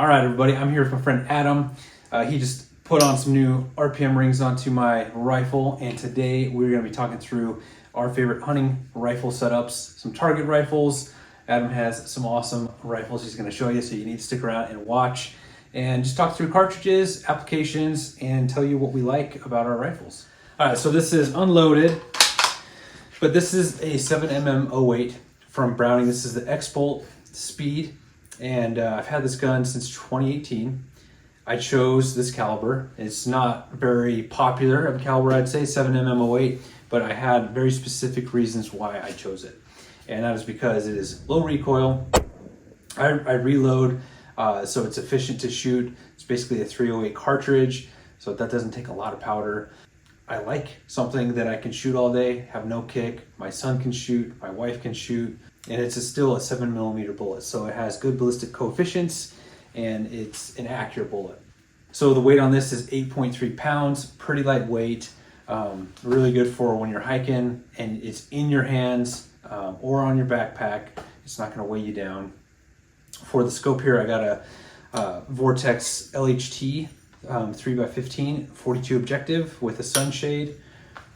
All right, everybody, I'm here with my friend Adam. He just put on some new RPM rings onto my rifle, and today we're going to be talking through our favorite hunting rifle setups, some target rifles. Adam has some awesome rifles he's going to show you, so you need to stick around and watch and just talk through cartridges, applications, and tell you what we like about our rifles. All right, so this is unloaded, but this is a 7mm 08 from Browning. This is the X-Bolt Speed. And I've had this gun since 2018. I chose this caliber. It's not very popular of caliber, I'd say, 7mm 08, but I had very specific reasons why I chose it. And that is because it is low recoil. I reload, so it's efficient to shoot. It's basically a 308 cartridge, so that doesn't take a lot of powder. I like something that I can shoot all day, have no kick. My son can shoot, my wife can shoot. And it's still a 7mm bullet, so it has good ballistic coefficients and it's an accurate bullet. So the weight on this is 8.3 pounds, pretty lightweight, really good for when you're hiking and it's in your hands or on your backpack. It's not going to weigh you down. For the scope here, I got a Vortex LHT 3x15 42 objective with a sunshade,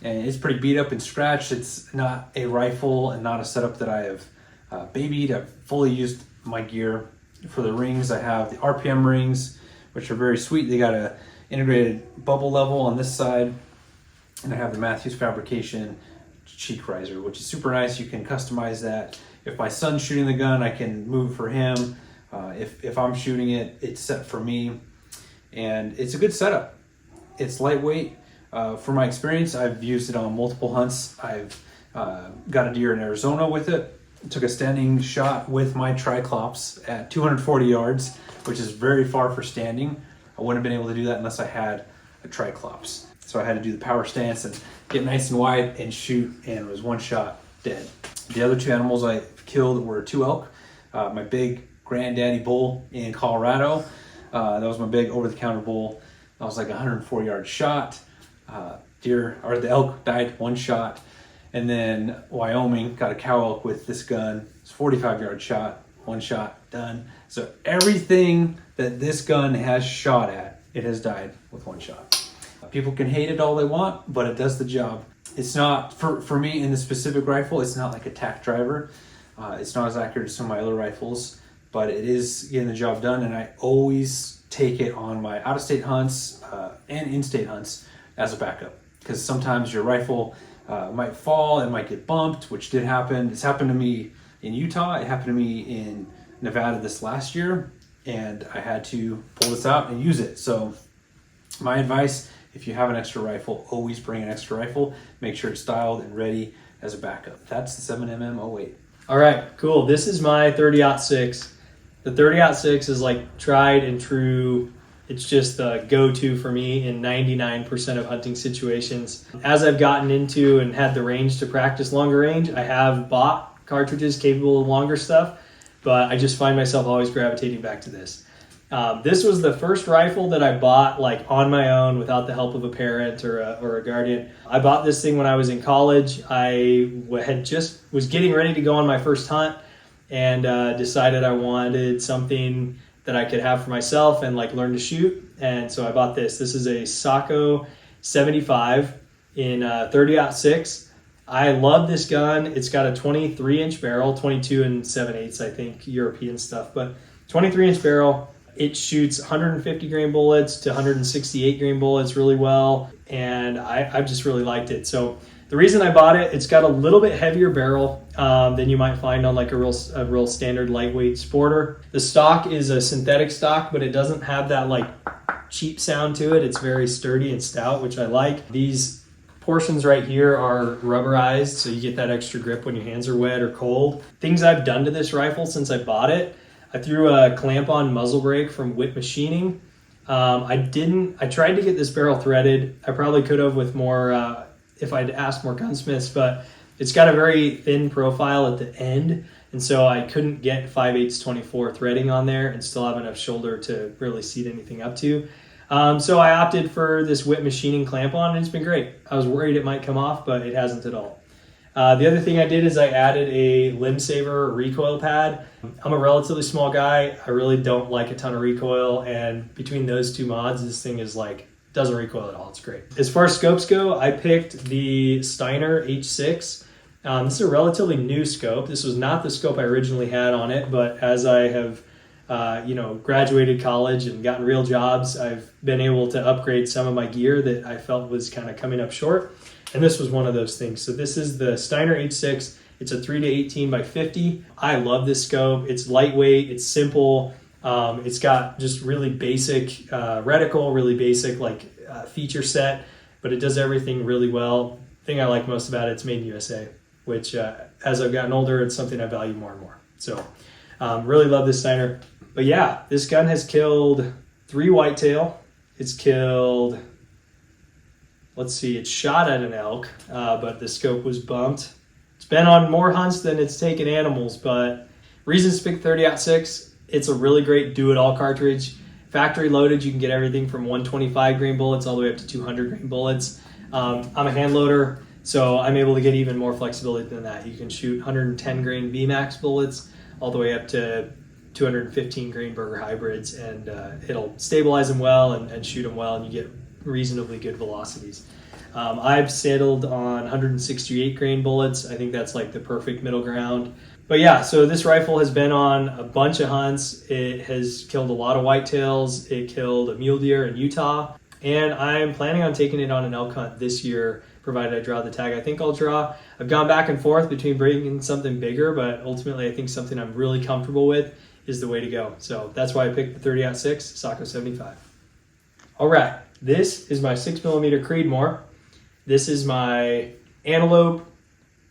and it's pretty beat up and scratched. It's not a rifle and not a setup that I have babied. I've fully used my gear. For the rings, I have the RPM rings, which are very sweet. They got a integrated bubble level on this side, and I have the Mathew's Fabrication cheek riser, which is super nice. You can customize that. If my son's shooting the gun, I can move for him. If I'm shooting it, it's set for me, and it's a good setup. It's lightweight. For my experience, I've used it on multiple hunts. I've got a deer in Arizona with it. Took a standing shot with my Triclops at 240 yards, which is very far for standing. I wouldn't have been able to do that unless I had a Triclops. So I had to do the power stance and get nice and wide and shoot, and it was one shot dead. The other two animals I killed were two elk. My big granddaddy bull in Colorado. That was my big over-the-counter bull. That was like a 104-yard shot. The elk died one shot. And then Wyoming got a cow elk with this gun. It's 45-yard shot, one shot, done. So everything that this gun has shot at, it has died with one shot. People can hate it all they want, but it does the job. It's not, for me in the specific rifle, it's not like a tack driver. It's not as accurate as some of my other rifles, but it is getting the job done. And I always take it on my out-of-state hunts and in-state hunts as a backup. Because sometimes your rifle might fall, it might get bumped, which did happen. It's happened to me in Utah. It happened to me in Nevada this last year, and I had to pull this out and use it. So my advice, if you have an extra rifle, always bring an extra rifle. Make sure it's dialed and ready as a backup. That's the 7mm 08. All right, cool. This is my 30-06. The 30-06 is like tried and true. It's just the go-to for me in 99% of hunting situations. As I've gotten into and had the range to practice longer range, I have bought cartridges capable of longer stuff, but I just find myself always gravitating back to this. This was the first rifle that I bought like on my own without the help of a parent or a guardian. I bought this thing when I was in college. I was getting ready to go on my first hunt and decided I wanted something that I could have for myself and like learn to shoot. And so I bought this. This is a Sako 75 in 30-06. I love this gun. It's got a 23-inch barrel, 22 and 7/8, I think, European stuff, but 23-inch barrel. It shoots 150 grain bullets to 168 grain bullets really well, and I just really liked it. So the reason I bought it, it's got a little bit heavier barrel than you might find on like a real standard lightweight sporter. The stock is a synthetic stock, but it doesn't have that like cheap sound to it. It's very sturdy and stout, which I like. These portions right here are rubberized, so you get that extra grip when your hands are wet or cold. Things I've done to this rifle since I bought it: I threw a clamp-on muzzle brake from Whip Machining. I tried to get this barrel threaded. I probably could have with more if I'd asked more gunsmiths, but it's got a very thin profile at the end, and so I couldn't get 5/8 24 threading on there and still have enough shoulder to really seat anything up to. So I opted for this Whip Machining clamp on, and it's been great. I was worried it might come off, but it hasn't at all. The other thing I did is I added a limb saver recoil pad. I'm a relatively small guy. I really don't like a ton of recoil, and between those two mods, this thing is like, doesn't recoil at all. It's great. As far as scopes go, I picked the Steiner H6. This is a relatively new scope. This was not the scope I originally had on it, but as I have graduated college and gotten real jobs, I've been able to upgrade some of my gear that I felt was kind of coming up short. And this was one of those things. So this is the Steiner H6. It's a 3-18 by 50. I love this scope. It's lightweight, it's simple. It's got just really basic reticle, really basic feature set, but it does everything really well. The thing I like most about it, it's made in USA, which as I've gotten older, it's something I value more and more. So really love this Steiner. But yeah, this gun has killed 3 whitetail. It's killed, it's shot at an elk, but the scope was bumped. It's been on more hunts than it's taken animals, but reasons to pick 30-06, it's a really great do-it-all cartridge. Factory loaded, you can get everything from 125 grain bullets all the way up to 200 grain bullets. I'm a hand loader, so I'm able to get even more flexibility than that. You can shoot 110 grain VMAX bullets all the way up to 215 grain Burger hybrids, and it'll stabilize them well and shoot them well, and you get reasonably good velocities. I've settled on 168 grain bullets. I think that's like the perfect middle ground. But yeah, so this rifle has been on a bunch of hunts. It has killed a lot of whitetails. It killed a mule deer in Utah. And I'm planning on taking it on an elk hunt this year, provided I draw the tag I think I'll draw. I've gone back and forth between bringing something bigger, but ultimately I think something I'm really comfortable with is the way to go. So that's why I picked the 30-06 Sako 75. All right, this is my 6mm Creedmoor. This is my antelope,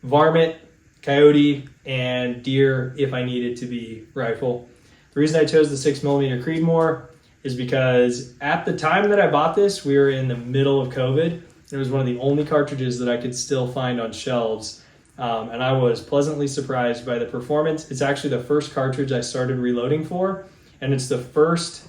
varmint, coyote, and deer if I need it to be rifle. The reason I chose the 6mm Creedmoor is because at the time that I bought this, we were in the middle of COVID. It was one of the only cartridges that I could still find on shelves, and I was pleasantly surprised by the performance. It's actually the first cartridge I started reloading for, and it's the first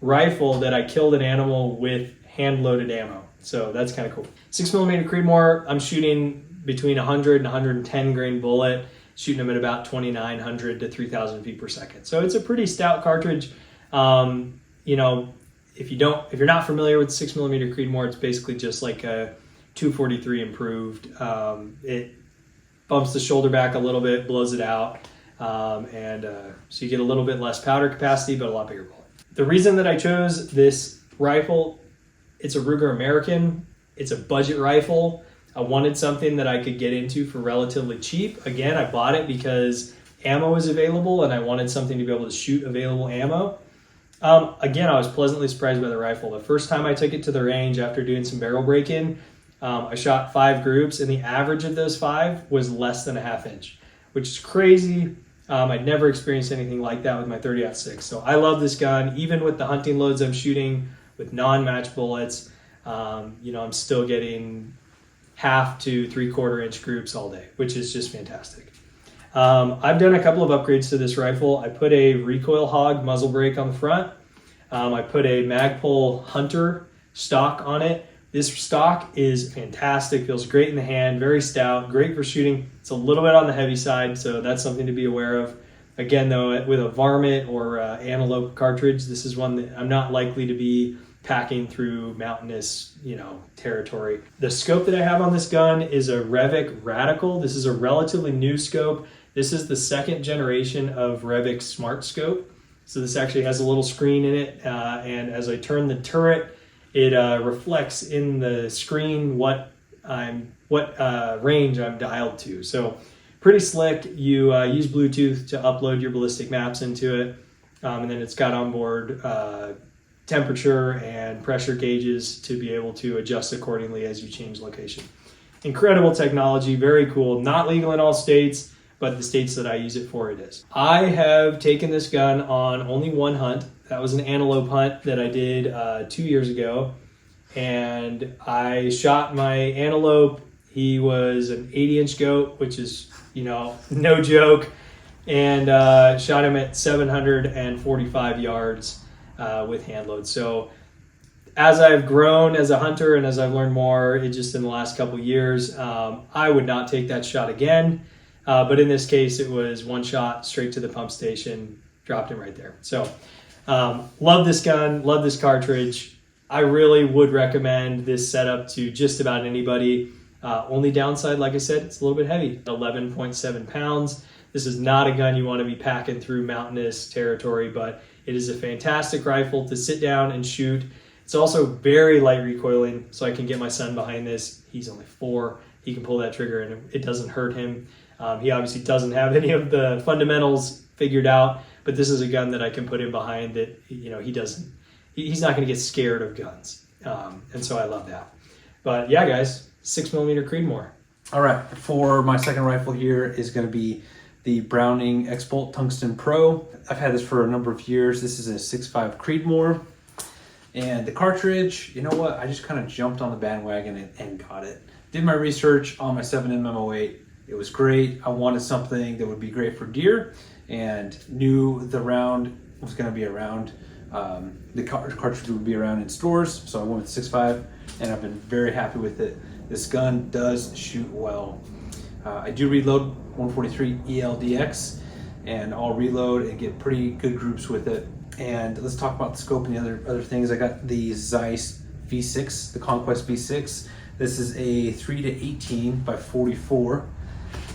rifle that I killed an animal with hand-loaded ammo. So that's kind of cool. 6mm Creedmoor, I'm shooting between 100 and 110 grain bullet, shooting them at about 2,900 to 3,000 feet per second. So it's a pretty stout cartridge. If you're not familiar with 6mm Creedmoor, it's basically just like a 243 improved. It bumps the shoulder back a little bit, blows it out, so you get a little bit less powder capacity, but a lot bigger bullet. The reason that I chose this rifle, it's a Ruger American. It's a budget rifle. I wanted something that I could get into for relatively cheap. Again, I bought it because ammo was available and I wanted something to be able to shoot available ammo. Again, I was pleasantly surprised by the rifle. The first time I took it to the range after doing some barrel break-in, I shot 5 groups, and the average of those 5 was less than a ½ inch, which is crazy. I'd never experienced anything like that with my 30-06. So I love this gun. Even with the hunting loads I'm shooting with non-match bullets, I'm still getting 1/2 to 3/4 inch groups all day, which is just fantastic. I've done a couple of upgrades to this rifle. I put a recoil hog muzzle brake on the front. I put a Magpul Hunter stock on it. This stock is fantastic, feels great in the hand, very stout, great for shooting. It's a little bit on the heavy side, so that's something to be aware of. Again, though, with a varmint or antelope cartridge, this is one that I'm not likely to be packing through mountainous, territory. The scope that I have on this gun is a Revic Reticle. This is a relatively new scope. This is the 2nd generation of Revic Smart Scope. So this actually has a little screen in it, and as I turn the turret, it reflects in the screen what range I'm dialed to. So pretty slick. You use Bluetooth to upload your ballistic maps into it, and then it's got onboard temperature and pressure gauges to be able to adjust accordingly as you change location. Incredible technology, very cool. Not legal in all states, but the states that I use it for, it is. I have taken this gun on only one hunt. That was an antelope hunt that I did 2 years ago. And I shot my antelope. He was an 80-inch goat, which is, no joke. And shot him at 745 yards with hand load. So as I've grown as a hunter and as I've learned more, it just in the last couple years, I would not take that shot again. But in this case, it was one shot straight to the pump station, dropped him right there. So love this gun, love this cartridge. I really would recommend this setup to just about anybody. Only downside, like I said, it's a little bit heavy, 11.7 pounds. This is not a gun you want to be packing through mountainous territory, but it is a fantastic rifle to sit down and shoot. It's also very light recoiling, so I can get my son behind this. He's only 4. He can pull that trigger and it doesn't hurt him. He obviously doesn't have any of the fundamentals figured out, but this is a gun that I can put him behind that, you know, he's not going to get scared of guns. And so I love that. But yeah, guys, 6mm Creedmoor. All right, for my second rifle here is going to be the Browning X-Bolt Tungsten Pro. I've had this for a number of years. This is a 6.5 Creedmoor. And the cartridge, you know what? I just kind of jumped on the bandwagon and got it. Did my research on my 7M M08. It was great. I wanted something that would be great for deer and knew the round was going to be around. The cartridge would be around in stores. So I went with 6.5 and I've been very happy with it. This gun does shoot well. I do reload 143 ELDX and I'll reload and get pretty good groups with it. And let's talk about the scope and the other things. I got the Zeiss V6, the Conquest V6. This is a 3-18 by 44.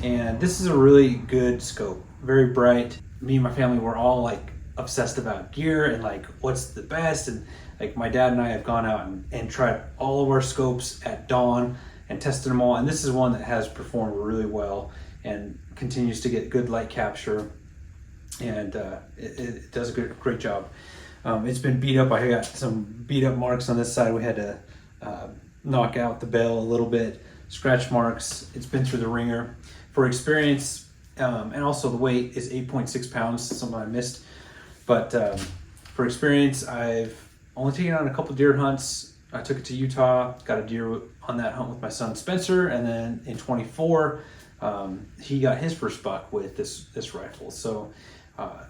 And this is a really good scope, very bright. Me and my family were all like obsessed about gear and like what's the best. And like my dad and I have gone out and tried all of our scopes at dawn and tested them all. And this is one that has performed really well and continues to get good light capture. And it does a great job. It's been beat up. I got some beat up marks on this side. We had to knock out the bell a little bit, scratch marks. It's been through the ringer. For experience, and also the weight is 8.6 pounds, something I missed. But for experience, I've only taken on a couple deer hunts. I took it to Utah, got a deer on that hunt with my son Spencer, and then in 24, he got his first buck with this rifle. So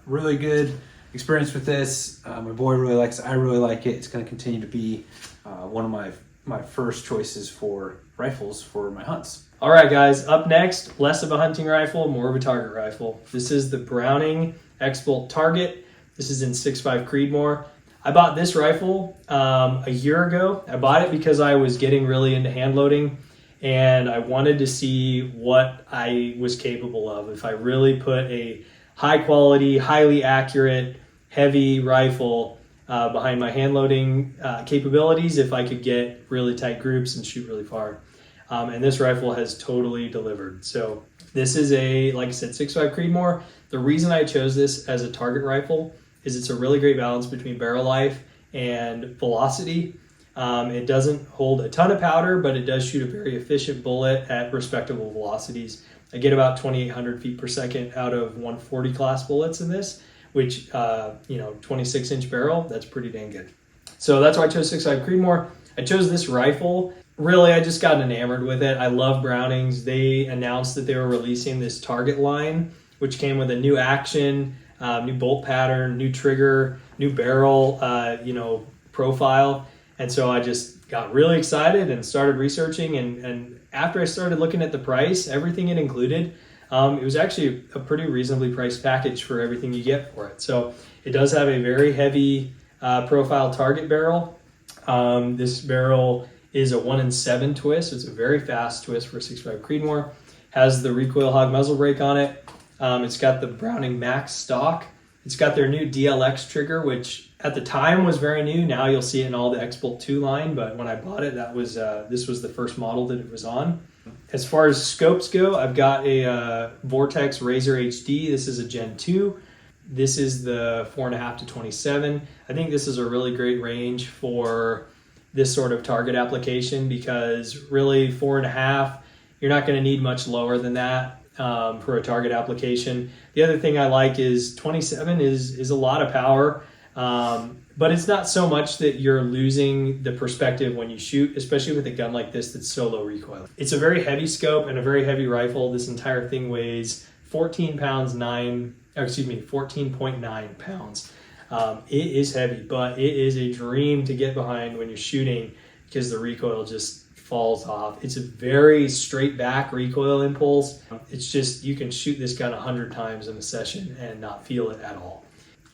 really good experience with this. My boy really likes it. I really like it. It's going to continue to be one of my first choices for rifles for my hunts. All right, guys, up next, less of a hunting rifle, more of a target rifle. This is the Browning X-Bolt Target. This is in 6.5 Creedmoor. I bought this rifle a year ago. I bought it because I was getting really into hand loading and I wanted to see what I was capable of. If I really put a high quality, highly accurate, heavy rifle behind my hand loading capabilities, if I could get really tight groups and shoot really far. And this rifle has totally delivered. So this is a, like I said, 6.5 Creedmoor. The reason I chose this as a target rifle is it's a really great balance between barrel life and velocity. It doesn't hold a ton of powder, but it does shoot a very efficient bullet at respectable velocities. I get about 2,800 feet per second out of 140 class bullets in this, which, 26-inch barrel, that's pretty dang good. So that's why I chose 6.5 Creedmoor. I chose this rifle. Really, I just got enamored with it. I love Brownings. They announced that they were releasing this target line, which came with a new action, new bolt pattern, new trigger, new barrel, profile. And so I just got really excited and started researching. And after I started looking at the price, everything it included, it was actually a pretty reasonably priced package for everything you get for it. So it does have a very heavy profile target barrel. This barrel is a 1-in-7 twist. So it's a very fast twist for 6.5 Creedmoor. Has the recoil hog muzzle brake on it. It's got the Browning Max stock. It's got their new DLX trigger, which at the time was very new. Now you'll see it in all the X-Bolt 2 line, but when I bought it, this was the first model that it was on. As far as scopes go, I've got a Vortex Razor HD. This is a Gen 2. This is the 4.5 to 27. I think this is a really great range for this sort of target application because really 4.5, you're not going to need much lower than that for a target application. The other thing I like is 27 is a lot of power, but it's not so much that you're losing the perspective when you shoot, especially with a gun like this that's so low recoil. It's a very heavy scope and a very heavy rifle. This entire thing weighs 14.9 pounds. It is heavy, but it is a dream to get behind when you're shooting because the recoil just falls off. It's a very straight back recoil impulse. It's just, you can shoot this gun 100 times in a session and not feel it at all.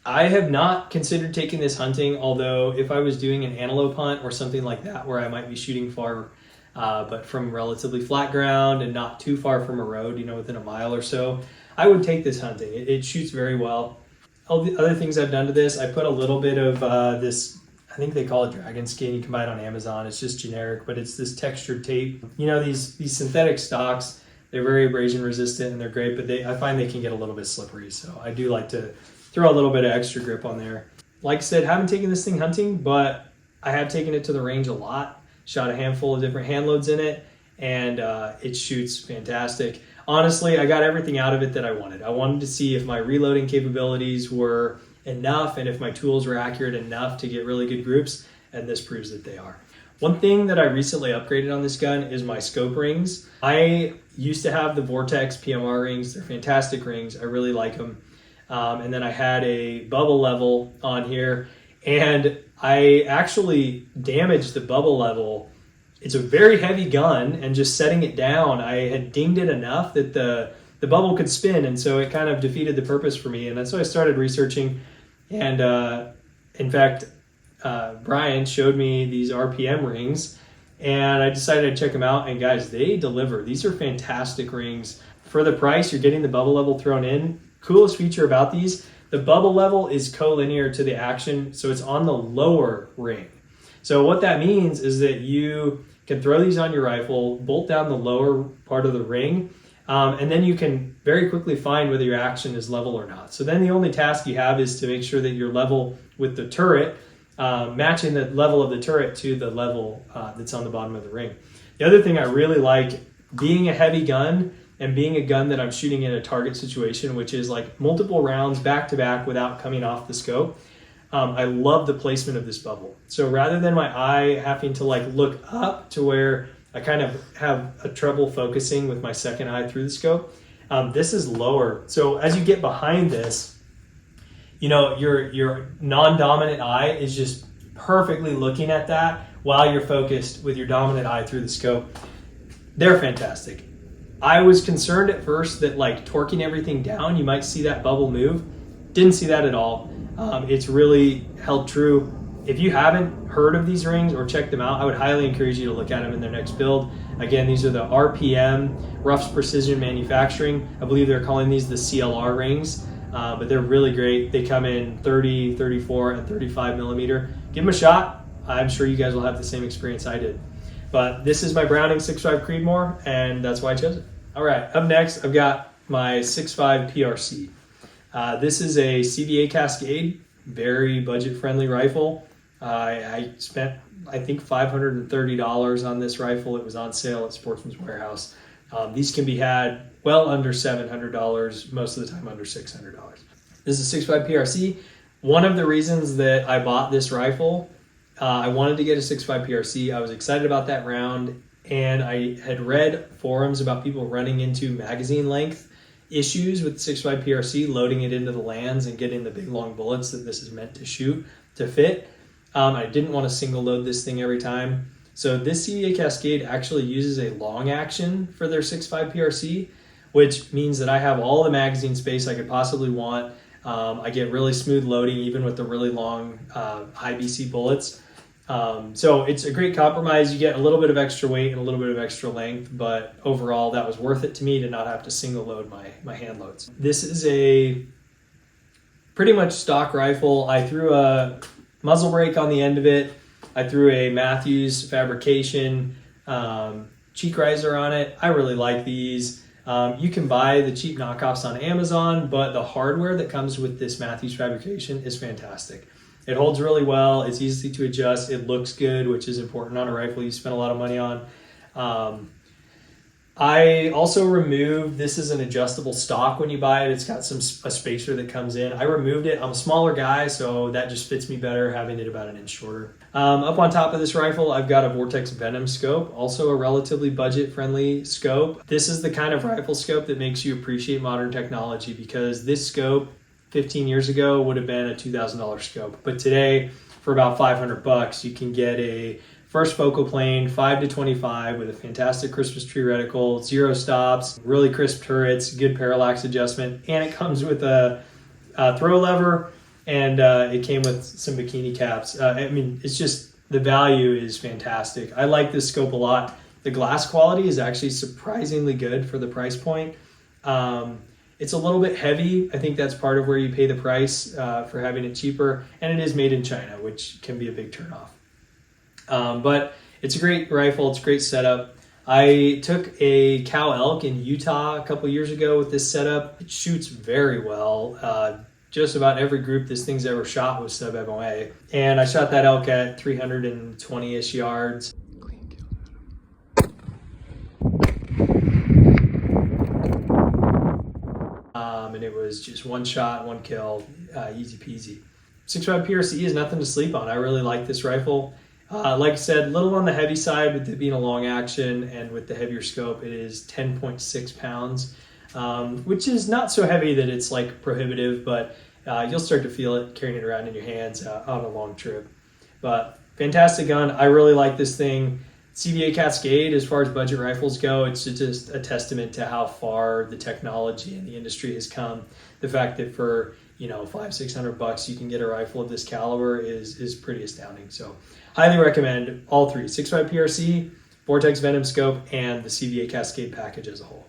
I have not considered taking this hunting, although if I was doing an antelope hunt or something like that where I might be shooting far, but from relatively flat ground and not too far from a road, within a mile or so, I would take this hunting. It shoots very well. All the other things I've done to this, I put a little bit of this, I think they call it dragon skin. You can buy it on Amazon. It's just generic, but it's this textured tape. These synthetic stocks, they're very abrasion resistant and they're great, but I find they can get a little bit slippery. So I do like to throw a little bit of extra grip on there. Like I said, haven't taken this thing hunting, but I have taken it to the range a lot. Shot a handful of different hand loads in it, and it shoots fantastic. Honestly, I got everything out of it that I wanted. I wanted to see if my reloading capabilities were enough and if my tools were accurate enough to get really good groups, and this proves that they are. One thing that I recently upgraded on this gun is my scope rings. I used to have the Vortex PMR rings. They're fantastic rings. I really like them. And then I had a bubble level on here, and I actually damaged the bubble level. It's a very heavy gun, and just setting it down, I had dinged it enough that the bubble could spin, and so it kind of defeated the purpose for me. And that's why I started researching. And in fact, Brian showed me these RPM rings, and I decided to check them out. And guys, they deliver. These are fantastic rings. For the price, you're getting the bubble level thrown in. Coolest feature about these, the bubble level is collinear to the action, so it's on the lower ring. So what that means is that you can throw these on your rifle, bolt down the lower part of the ring, and then you can very quickly find whether your action is level or not. So then the only task you have is to make sure that you're level with the turret, matching the level of the turret to the level that's on the bottom of the ring. The other thing I really like, being a heavy gun, and being a gun that I'm shooting in a target situation, which is like multiple rounds back to back without coming off the scope, I love the placement of this bubble. So rather than my eye having to look up to where I kind of have a trouble focusing with my second eye through the scope, this is lower. So as you get behind this, your non-dominant eye is just perfectly looking at that while you're focused with your dominant eye through the scope. They're fantastic. I was concerned at first that torquing everything down, you might see that bubble move. Didn't see that at all. It's really held true. If you haven't heard of these rings or checked them out, I would highly encourage you to look at them in their next build. Again, these are the RPM, Ruff's Precision Manufacturing. I believe they're calling these the CLR rings, but they're really great. They come in 30, 34, and 35 millimeter. Give them a shot. I'm sure you guys will have the same experience I did. But this is my Browning 6.5 Creedmoor, and that's why I chose it. All right, up next, I've got my 6.5 PRC. This is a CVA Cascade, very budget-friendly rifle. I spent, I think, $530 on this rifle. It was on sale at Sportsman's Warehouse. These can be had well under $700, most of the time under $600. This is a 6.5 PRC. One of the reasons that I bought this rifle, I wanted to get a 6.5 PRC. I was excited about that round, and I had read forums about people running into magazine length issues with the 6.5 PRC, loading it into the lands and getting the big long bullets that this is meant to shoot to fit. I didn't want to single load this thing every time. So this CVA Cascade actually uses a long action for their 6.5 PRC, which means that I have all the magazine space I could possibly want. I get really smooth loading even with the really long high BC bullets. So it's a great compromise. You get a little bit of extra weight and a little bit of extra length, but overall that was worth it to me to not have to single load my hand loads. This is a pretty much stock rifle. I threw a muzzle brake on the end of it. I threw a Mathew's Fabrication cheek riser on it. I really like these. You can buy the cheap knockoffs on Amazon, but the hardware that comes with this Mathew's Fabrication is fantastic. It holds really well. It's easy to adjust. It looks good, which is important on a rifle you spend a lot of money on. I also removed, this is an adjustable stock when you buy it. It's got a spacer that comes in. I removed it. I'm a smaller guy, so that just fits me better, having it about an inch shorter. Up on top of this rifle, I've got a Vortex Venom scope, also a relatively budget-friendly scope. This is the kind of rifle scope that makes you appreciate modern technology, because this scope 15 years ago would have been a $2,000 scope. But today, for about $500, you can get a first focal plane, 5 to 25, with a fantastic Christmas tree reticle, 0 stops, really crisp turrets, good parallax adjustment, and it comes with a throw lever, and it came with some bikini caps. I mean, it's just, the value is fantastic. I like this scope a lot. The glass quality is actually surprisingly good for the price point. It's a little bit heavy. I think that's part of where you pay the price for having it cheaper, and it is made in China, which can be a big turnoff. But it's a great rifle. It's a great setup. I took a cow elk in Utah a couple years ago with this setup. It shoots very well. Just about every group this thing's ever shot was sub MOA. And I shot that elk at 320-ish yards. And it was just one shot, one kill, easy peasy. 6.5 PRC is nothing to sleep on. I really like this rifle. Like I said, a little on the heavy side with it being a long action, and with the heavier scope, it is 10.6 pounds, which is not so heavy that it's like prohibitive, but you'll start to feel it carrying it around in your hands on a long trip. But fantastic gun. I really like this thing. CVA Cascade, as far as budget rifles go, it's just a testament to how far the technology in the industry has come. The fact that for $500-600 you can get a rifle of this caliber is pretty astounding. So highly recommend all three: 6.5 PRC, Vortex Venom scope, and the CVA Cascade package as a whole.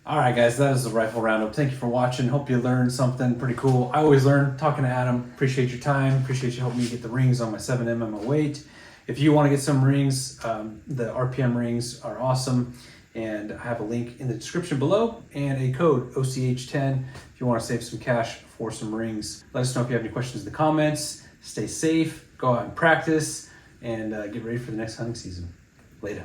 All right, guys, that is the rifle roundup. Thank you for watching. Hope you learned something pretty cool. I always learn talking to Adam. Appreciate your time. Appreciate you helping me get the rings on my 7mm weight. If you want to get some rings, the RPM rings are awesome. And I have a link in the description below and a code OCH10 if you want to save some cash for some rings. Let us know if you have any questions in the comments. Stay safe, go out and practice, and get ready for the next hunting season. Later.